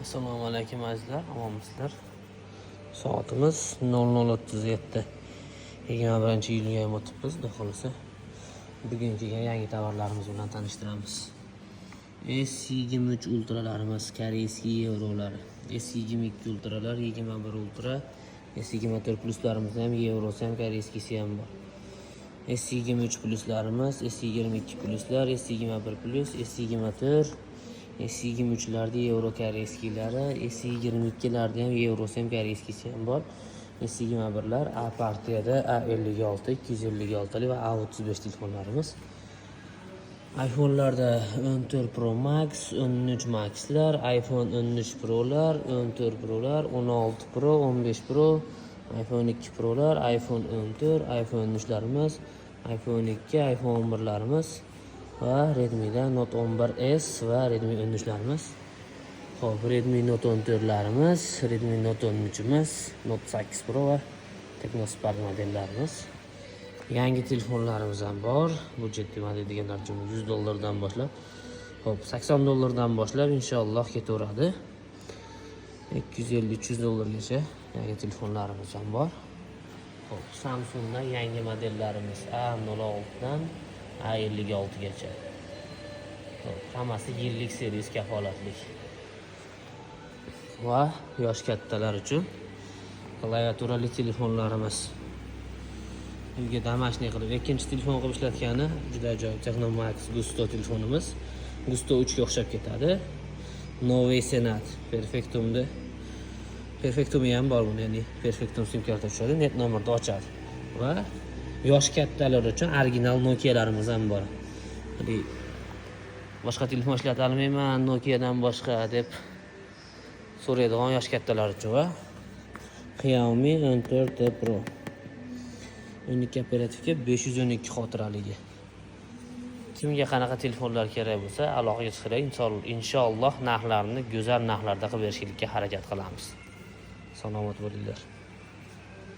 Assalomu alaykum azizlar, omonmisizlar? Soatimiz 00:37. 21-iyulga ham o'tibmiz, xudo xolasa. Bugun kelgan yangi tovarlarimiz bilan tanishtiramiz. S23 ultralarimiz, koreyskiy yevrolar. S22 ultralar, 21 ultra, S24 pluslarimiz ham yevrosi ham koreyskisi ham bor. S23 pluslarimiz, S22 pluslar, S21 plus, S24, S23'larda yevro koreyskiylari, S22'larda ham yevrosi ham koreyskisi ham bor. S21'lar A partiyada A56, 256 va A35 telefonlarimiz. iPhone'larda 14 Pro Max, 13 Max'lar, iPhone 13 Pro'lar, 14 Pro'lar, 16 Pro, 15 Pro, iPhone 2 Pro'lar, iPhone 14, iPhone 13'larimiz, iPhone 2, iPhone 11'larimiz va Redmi'da Note 11s va Redmi 13'larimiz. Xo'p, Redmi Note 14'larimiz, Redmi Note 13'imiz, Note 8 Pro va Technospark modellarimiz. Yangi telefonlarimiz ham bor. Budjetli model deganlar uchun $100 boshlab, xo'p, $80 boshlab inshaalloh ketaveradi. $250-300 yangi telefonlarimiz ham bor. Xo'p, Samsung'da yangi modellarimiz A06 dan A56 gacha. Xo'p, hammasi yillik servis kafolatlik. Va yosh kattalar uchun klaviaturali telefonlarimiz. Uyga domashniy qilib ikkinchi telefon qilib ishlatgani juda ajoyib Technomax Gusto telefonimiz. Gusto 3 ga o'xshab ketadi. Novey Senat Perfectum ham bor buni, ya'ni Perfectum sim karta tushadi, net nomerda ochadi. Va yosh kattalar uchun original Nokia'larimiz ham bor. Ya'ni boshqa telefon ishlata olmayman, Nokia'dan boshqa deb so'raydigan yosh kattalar uchun va Xiaomi 14T Pro 12 operativga 512 xotiraligi. Kimga qanaqa telefonlar kerak bo'lsa, aloqaga chiqing. Inshaalloh narxlarini go'zal narxlarda qilib berishga harakat qilamiz. Salomat bo'linglar.